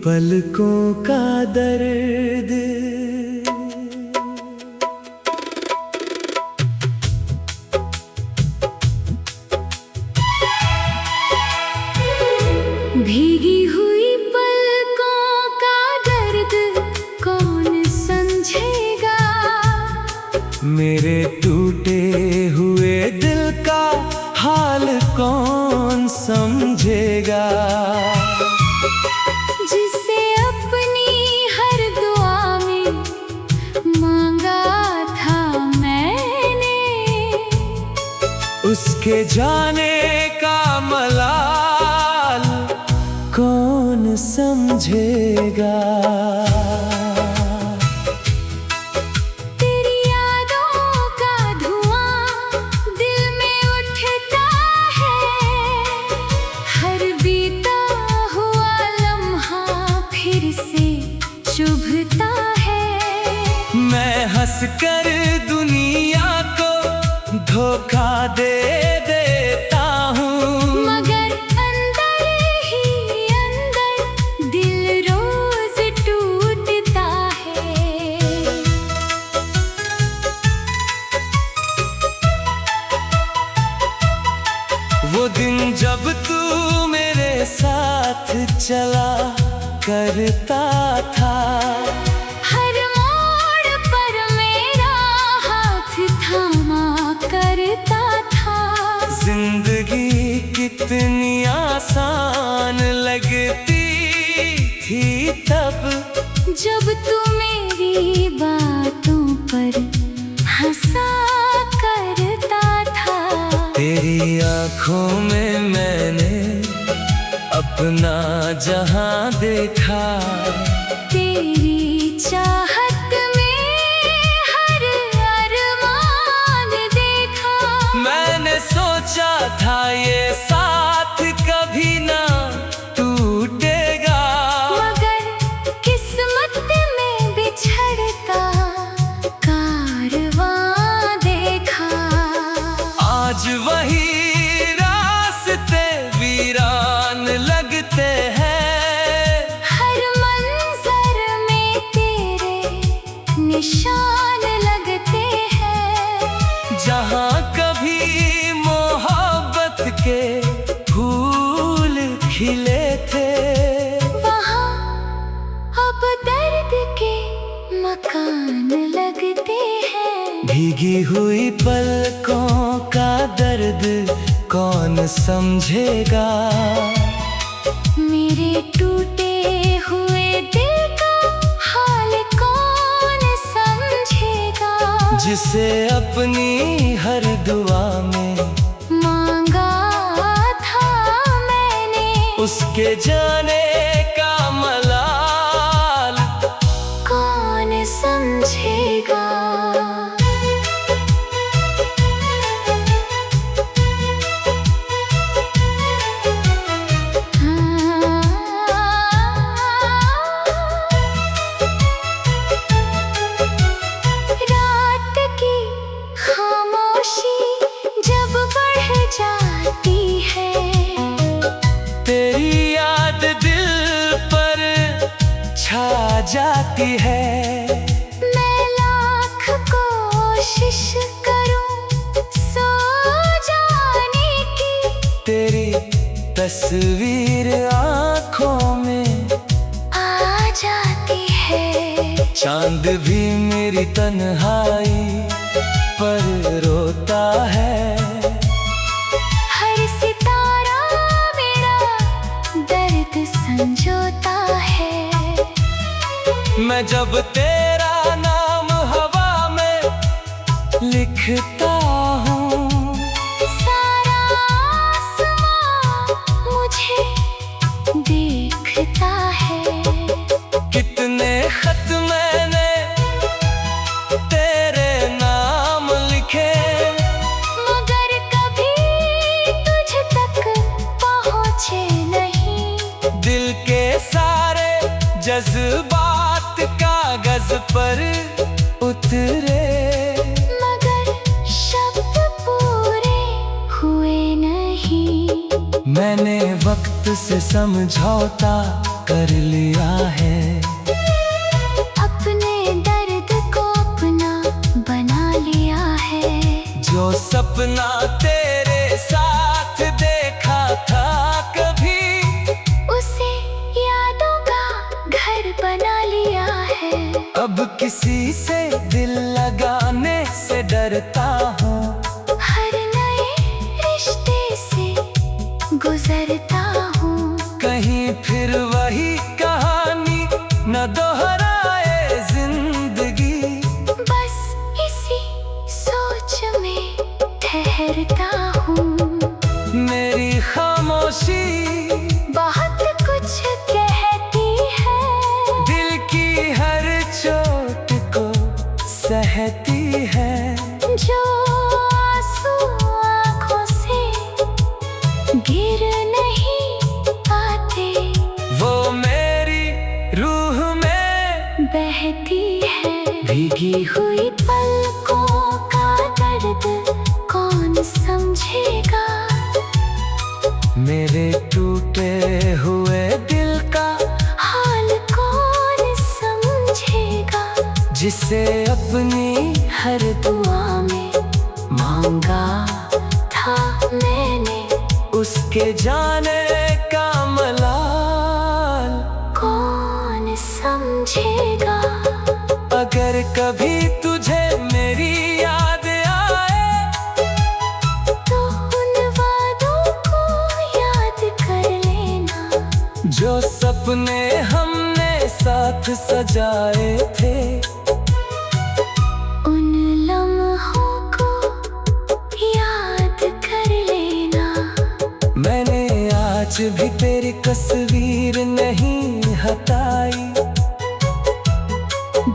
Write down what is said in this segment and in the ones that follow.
पलकों का दर्द। भीगी हुई पलकों का दर्द कौन समझेगा, मेरे टूटे हुए दिल का हाल कौन समझेगा। जिसे अपनी हर दुआ में मांगा था मैंने, उसके जाने का मलाल कौन समझेगा। तेरी यादों का धुआं दिल में उठता है, हर बीता हुआ लम्हा फिर से चुभता है। मैं हंसकर दुनिया को धोखा दे देता हूँ, मगर अंदर ही अंदर दिल रोज टूटता है। वो दिन जब तू मेरे साथ चला करता था, हर मोड़ पर मेरा हाथ थामा करता था। जिंदगी कितनी आसान लगती थी तब, जब तू मेरी बातों पर हंसा करता था। तेरी आँखों में मैंने अपना जहां देखा, तेरी चाहत में हर अरमान देखा। मैंने सोचा था ये साथ कभी ना टूटेगा, मगर किस्मत में बिछड़ता कारवां देखा। आज वही रास्ते वीरान लगते हैं, हर मंजर में तेरे निशान लगते हैं। जहाँ कभी मोहब्बत के फूल खिले थे, वहाँ अब दर्द के मकान लगते हैं। भीगी हुई पलकों का दर्द कौन समझेगा। मेरे टूटे हुए दिल का हाल कौन समझेगा। जिसे अपनी हर दुआ में मांगा था मैंने, उसके जाने का मलाल कौन समझेगा। रात की खामोशी जब बढ़ जाती है, तेरी याद दिल पर छा जाती है। मैं लाख कोशिश करूं सो जाने की, तेरी तस्वीर आँखों में आ जाती है। चांद भी मेरी तन्हाई पर रोता है, हर सितारा मेरा दर्द संजोता है। मैं जब तेरा नाम हवा में लिखता हूँ, सारा आसमां मुझे देखता है। कितने खत मैंने तेरे नाम लिखे, मगर कभी तुझ तक पहुँचे नहीं। दिल के सारे जज्बात कागज पर उतरे, मगर शब्द पूरे हुए नहीं। मैंने वक्त से समझौता कर लिया है। अपने दर्द को अपना बना लिया है। जो सपना तेरे साथ देखा था कभी, उसे यादों का घर बना लिया है। अब किसी से दिल लगाने से डरता हूँ। हर नए रिश्ते से गुजरता हूँ। कहीं फिर वही कहानी न दोहराए जिंदगी। बस इसी सोच में ठहरता हूँ। मेरी खामोशी बहुत कुछ कहती है। दिल की हर चोट को सहती है। जो आंसू आँखों से गिर नहीं पाते, वो मेरी रूह में बहती है। भीगी हुई पलकों का दर्द कौन समझेगा। मेरे टूटे हुए दिल का हाल कौन समझेगा। जिसे अपनी हर दुआ में मांगा था मैंने, उसके जाने का मलाल कौन समझेगा। अगर कभी तुझे मेरी याद आए, तो उन वादों को याद कर लेना। जो सपने हमने साथ सजाए थे। उन लम्हों को याद कर लेना। मैंने आज भी तेरी तस्वीर नहीं हटाई।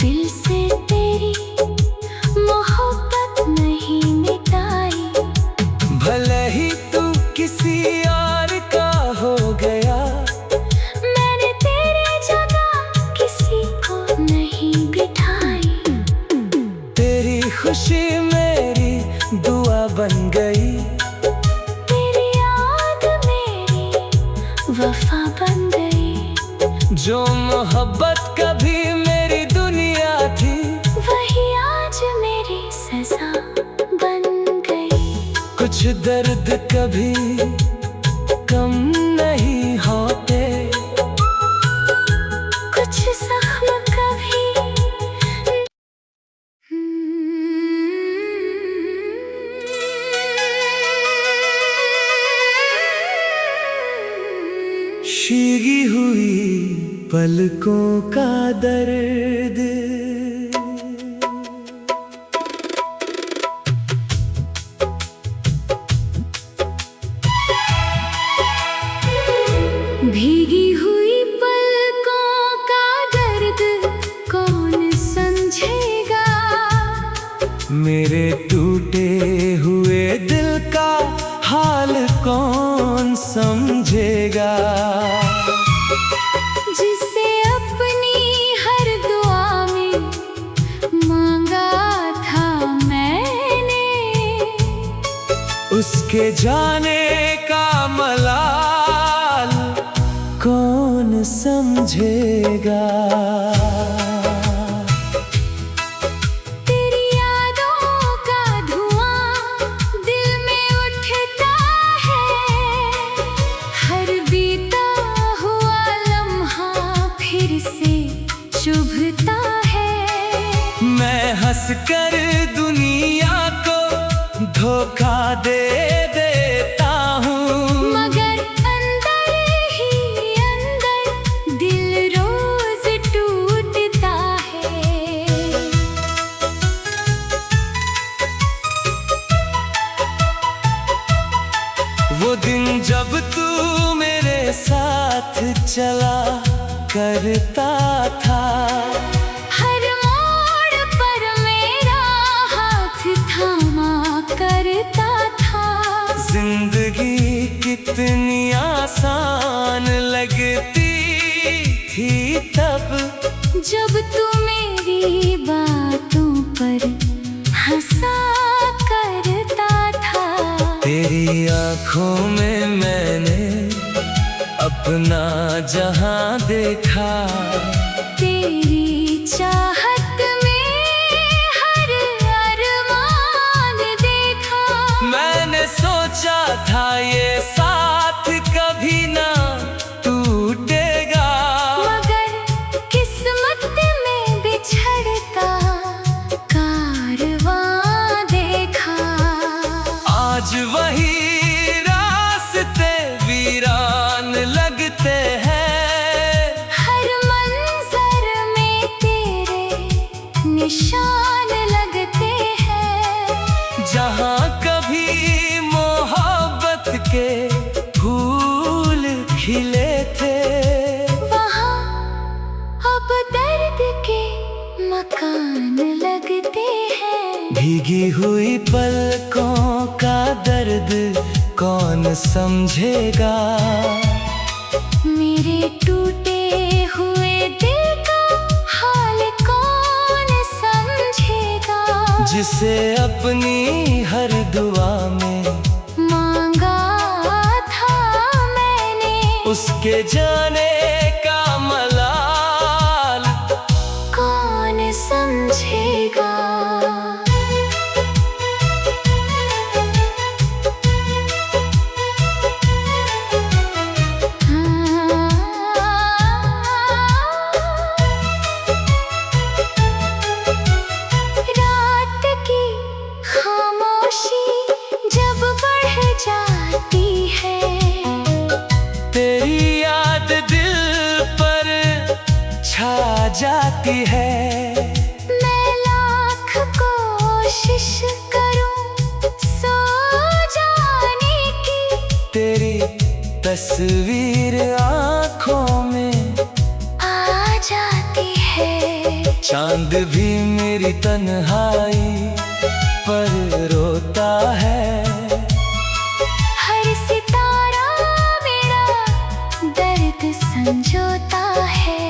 दिल से तेरी मोहब्बत नहीं मिटाई। भले ही तू किसी और का हो गया, मैंने तेरे जगह किसी को नहीं बिठाई। तेरी खुशी मेरी दुआ बन गई। तेरी याद मेरी वफा बन गई। जो मोहब्बत कभी मेरी दुनिया थी, वही आज मेरी सजा बन गई। कुछ दर्द कभी कम नहीं होते। कुछ जख्म कभी भीगी हुई पलकों का दर्द। भीगी हुई पलकों का दर्द कौन समझेगा। मेरे टूटे हुए दिल का हाल कौन समझेगा। जिसे अपनी हर दुआ में मांगा था मैंने, उसके जाने का मलाल कौन समझेगा। तेरी यादों का धुआं दिल में उठता है। हर बीता हुआ लम्हा फिर से चुभता है। मैं हंस कर दुनिया को धोखा दे देता हूँ, मगर अंदर ही अंदर दिल रोज टूटता है। वो दिन जब तू मेरे साथ चला करता था। हर मोड़ पर मेरा हाथ थामा करता था। जिंदगी कितनी आसान लगती थी तब, जब तू मेरी बातों पर हंसा करता था। तेरी आंखों में मैंने अपना जहां देखा। तेरी चाहत में हर अरमान देखा। मैंने सोचा था ये साथ कभी ना टूटेगा, मगर किस्मत में बिछड़ता कारवां देखा। आज वही रास्ते वीरान लगते हैं। हर मंजर में तेरे निशान लगते हैं। जहाँ कभी मोहब्बत के फूल खिले थे, वहाँ अब दर्द के मकान लगते हैं। भीगी हुई पलकों का दर्द कौन समझेगा। मेरे टूटे हुए दिल का हाल कौन समझेगा। जिसे अपनी हर दुआ में मांगा था मैंने, उसके जाने का मलाल कौन समझेगा। रात की खामोशी जब बढ़ जाती है, तेरी याद दिल पर छा जाती है। मैं लाख कोशिश करूं सो जाने की, तेरी तस्वीर आँखों में आ जाती है। चांद भी मेरी तन्हाई पर रोता है। हर सितारा मेरा दर्द संजोता है।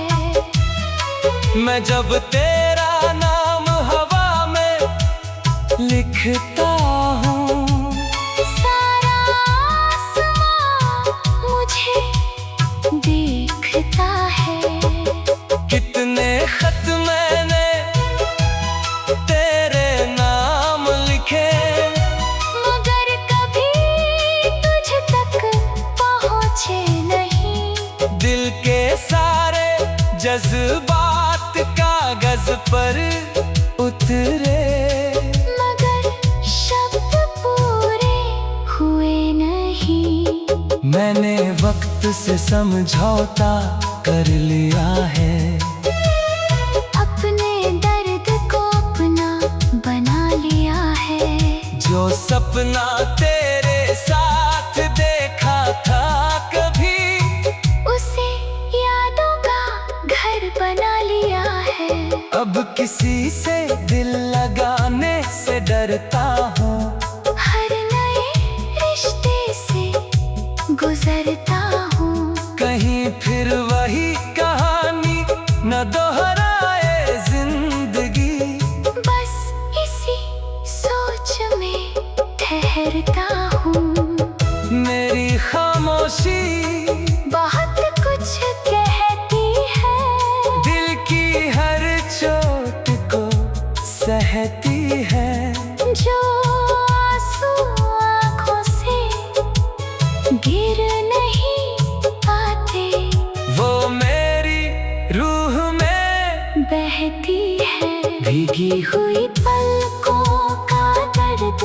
मैं जब तेरा नाम हवा में लिखता हूँ, सारा आसमां मुझे देखता है। कितने खत मैंने तेरे नाम लिखे, मगर कभी तुझ तक पहुँचे नहीं। दिल के सारे जज्बात कागज पर उतरे, मगर शब्द पूरे हुए नहीं। मैंने वक्त से समझौता कर लिया है। अपने दर्द को अपना बना लिया है। जो सपना तेरे साथ देखा था कभी, उसे यादों का घर बना लिया है। अब किसी से दिल लगाने से डरता हूँ। हर नए रिश्ते से गुजरता हूँ। कहीं फिर वही कहानी न दोहराए जिंदगी, बस इसी सोच में ठहरता हूँ। मेरी खामोशी बहुत कुछ कहती है। दिल की हर चोट को सहती है। जो आंसू आँखों से गिर नहीं पाते, वो मेरी रूह में बहती है। भीगी हुई पलकों का दर्द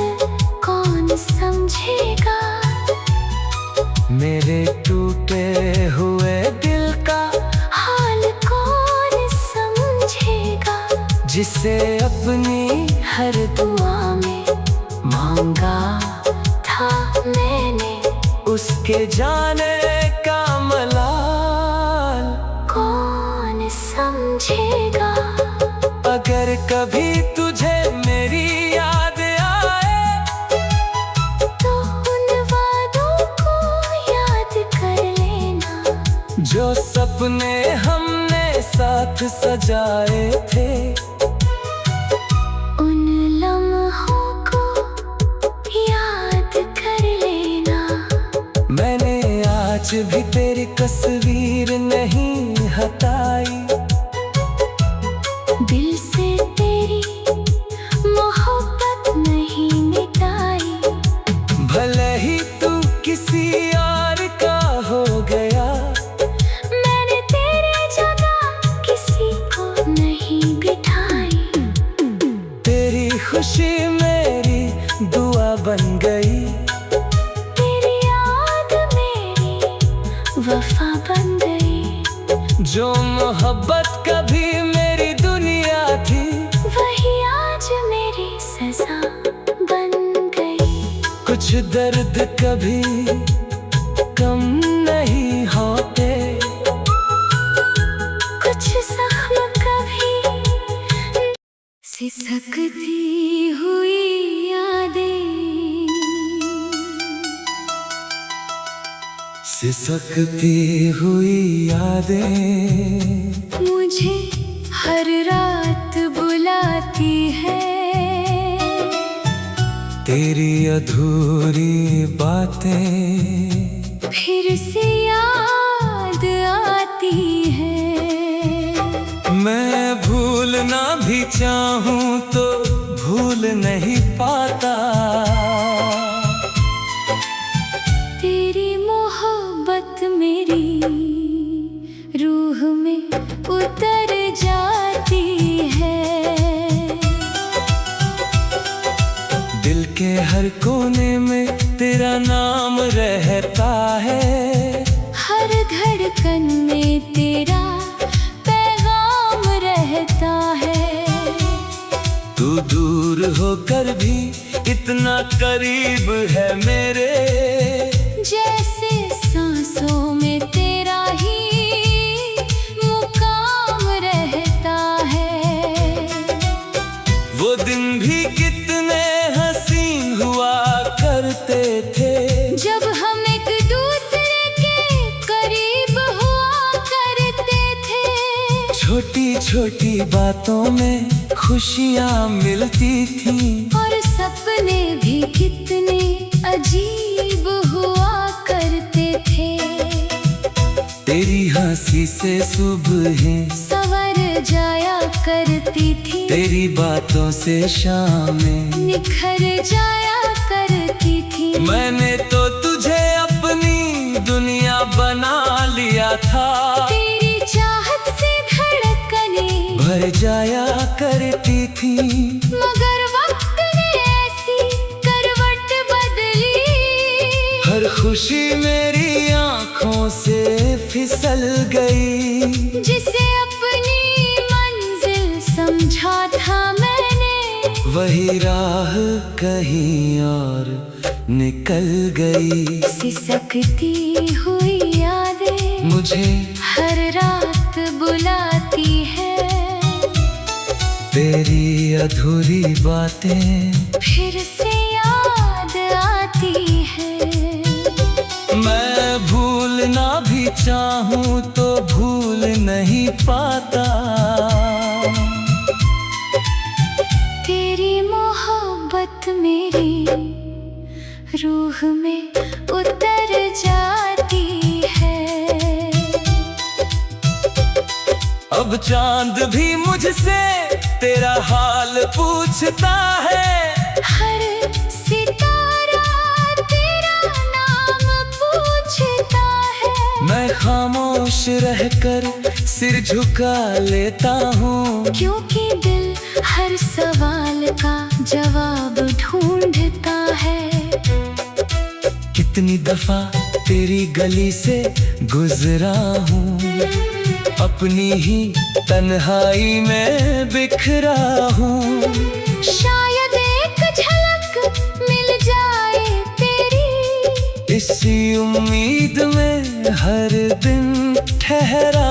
कौन समझेगा। मेरे टूटे हुए दिल का हाल कौन समझेगा। जिसे अपनी हर दुआ में मांगा था मैंने, उसके जाने का मलाल कौन समझेगा। अगर कभी तुझे मेरी याद आए, तो उन वादों को याद कर लेना। जो सपने हमने साथ सजाए थे। उन लम्हों को याद कर लेना। मैंने आज भी तेरी तस्वीर नहीं हटाई, दिल से तेरी मोहब्बत नहीं मिटाई। भले ही तू किसी और का हो गया, मैंने तेरे जगह किसी को नहीं बिठाई। तेरी खुशी मेरी दुआ बन गई, तेरी याद मेरी वफा बन गई। जो मोहब्बत कभी मेरी दुनिया थी, वही आज मेरी सजा बन गई। कुछ दर्द कभी कम नहीं होते, कुछ जख्म कभी सिसकती हुई यादें, सिसकती हुई यादें मुझे हर रात बुलाती है। तेरी अधूरी बातें फिर से याद आती है। मैं भूलना भी चाहूं तो भूल नहीं पाता। तेरी मोहब्बत मेरी रूह में उतर जाती है। दिल के हर कोने में तेरा नाम रहता है, हर धड़कन में तेरा पैगाम रहता है। तू दूर होकर भी इतना करीब है मेरे, जैसे सांसों में तेरा ही मुकाम रहता है। वो दिन भी कितने हसीन हुआ करते थे, जब हम एक दूसरे के करीब हुआ करते थे। छोटी छोटी बातों में खुशियाँ मिलती थी, और सपने भी कितने अजीब हुआ करते थे। तेरी हंसी से सुबहें सवर जाया करती थी, तेरी बातों से शामें निखर जाया करती थी। मैंने तो तुझे अपनी दुनिया बना लिया था, तेरी चाहत से धड़कनें भर जाया करती थी। मगर वक्त ने ऐसी करवट बदली, हर खुशी मेरी आंखों से फिसल गई। जिसे अपनी मंजिल समझा था मैंने, वही राह कहीं और निकल गई। सिसकती हुई यादें मुझे हर रात बुलाती है। तेरी अधूरी बातें फिर से याद आती है। मैं भूलना भी चाहूं तो भूल नहीं पाता। तेरी मोहब्बत मेरी रूह में उतर जाती है। अब चांद भी मुझसे तेरा हाल पूछता है, हर सितारा तेरा नाम पूछता है। मैं खामोश रहकर सिर झुका लेता हूँ, क्योंकि दिल हर सवाल का जवाब ढूंढता है। कितनी दफा तेरी गली से गुजरा हूँ, अपनी ही तन्हाई में बिखरा हूँ। शायद एक झलक मिल जाए तेरी, इसी उम्मीद में हर दिन ठहरा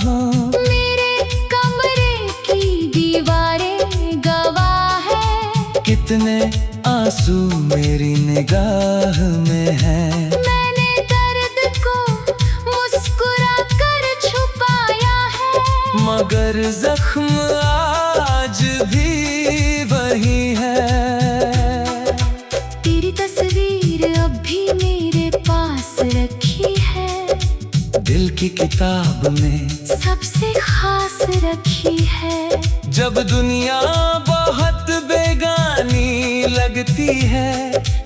हूँ। मेरे कमरे की दीवारें गवाह है, कितने आंसू मेरी निगाह में है। मैंने दर्द को मुस्कुरा कर छुपाया है, मगर जख्म आज भी वही है। तेरी तस्वीर अब भी मेरे पास रखी है। किताब में सबसे खास रखी है। जब दुनिया बहुत बेगानी लगती है,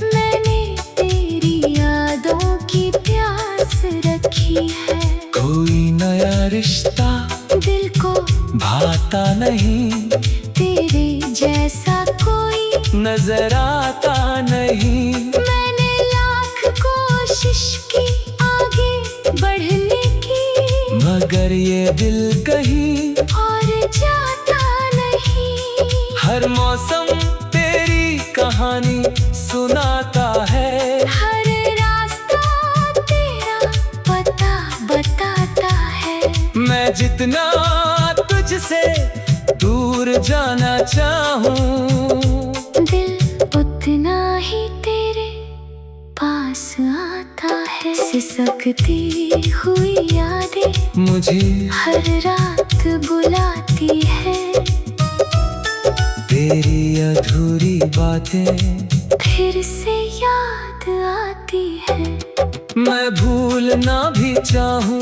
मैंने तेरी यादों की प्यास रखी है। कोई नया रिश्ता दिल को भाता नहीं, तेरे जैसा कोई नजर आता नहीं। मैंने लाख कोशिश की आगे बढ़ने की, मगर ये दिल कहीं और जाता नहीं। हर मौसम तेरी कहानी सुनाता है, हर रास्ता तेरा पता बताता है। मैं जितना तुझसे दूर जाना चाहूं, दिल उतना ही तेरे पास आता है। सिसकती हुई यादें मुझे हर रात बुलाती है। तेरी अधूरी बातें फिर से याद आती है। मैं भूलना भी चाहूं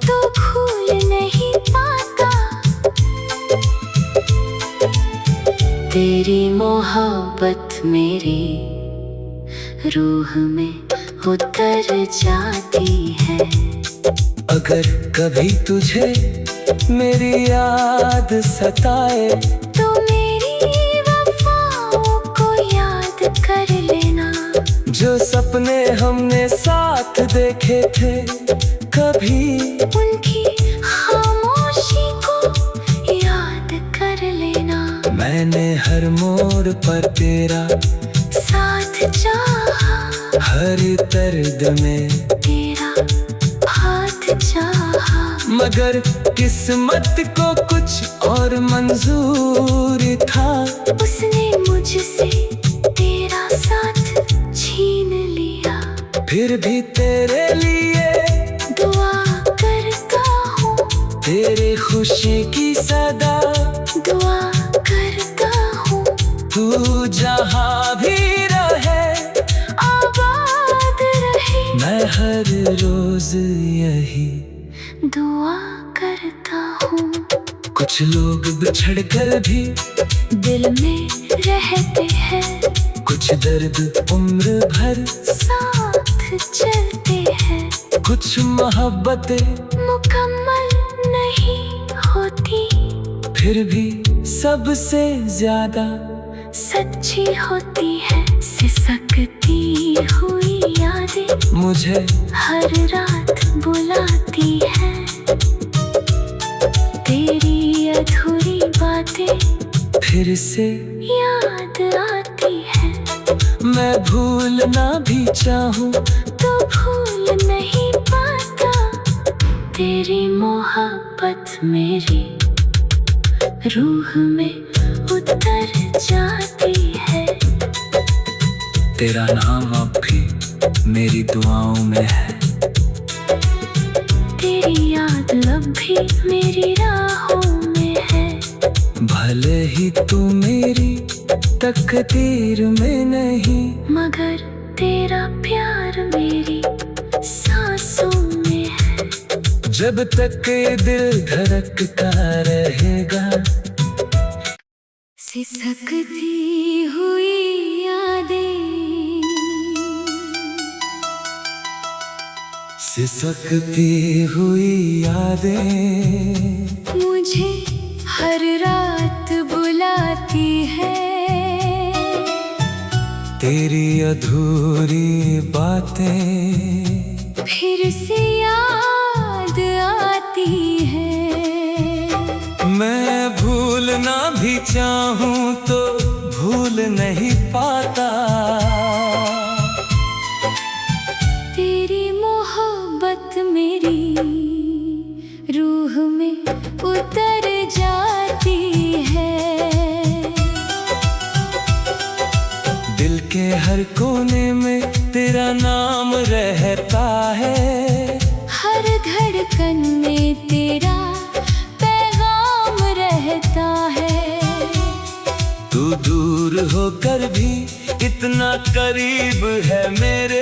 तो भूल नहीं पाता। तेरी मोहब्बत मेरी रूह में उतर जाती है। अगर कभी तुझे मेरी याद सताए, तो मेरी वफाओं को याद कर लेना। जो सपने हमने साथ देखे थे, कभी उनकी खामोशी को याद कर लेना। मैंने हर मोड़ पर तेरा साथ चाहा, हर दर्द में तेरा हाथ चाहा। मगर किस्मत को कुछ और मंजूर था। उसने मुझसे तेरा साथ छीन लिया। फिर भी तेरे लिए दुआ करता हूँ, तेरे खुशी की सदा, दुआ करता हूँ। तू जहाँ भी रहे आबाद रहे। मैं हर रोज यही दुआ करता हूँ। कुछ लोग बिछड़ कर भी दिल में रहते हैं, कुछ दर्द उम्र भर साथ चलते हैं। कुछ मोहब्बतें मुकम्मल नहीं होती, फिर भी सबसे ज्यादा सच्ची होती है। सिसकती हुई यादें मुझे हर रात बुलाती है। तेरी अधूरी बातें फिर से याद आती है। मैं भूलना भी चाहूं तो भूल नहीं पाता। तेरी मोहब्बत मेरी रूह में उतर जाती है। तेरा नाम अब भी मेरी दुआओं में है। तेरी याद लब भी मेरी राहों में है। भले ही तू मेरी तकदीर में नहीं, मगर तेरा प्यार मेरी सांसों में है। जब तक ये दिल धड़कता रहेगा। सिसकती हुई यादें, सिसकती हुई यादें मुझे हर रात बुलाती है। तेरी अधूरी बातें फिर से याद आती है। मैं भूलना भी चाहूं तो भूल नहीं पाता। तेरी मोहब्बत मेरी रूह में उतर जाती है। दिल के हर कोने में तेरा नाम रहता है। हर धड़कन में तेरा पैगाम रहता है। तू दूर होकर भी इतना करीब है मेरे।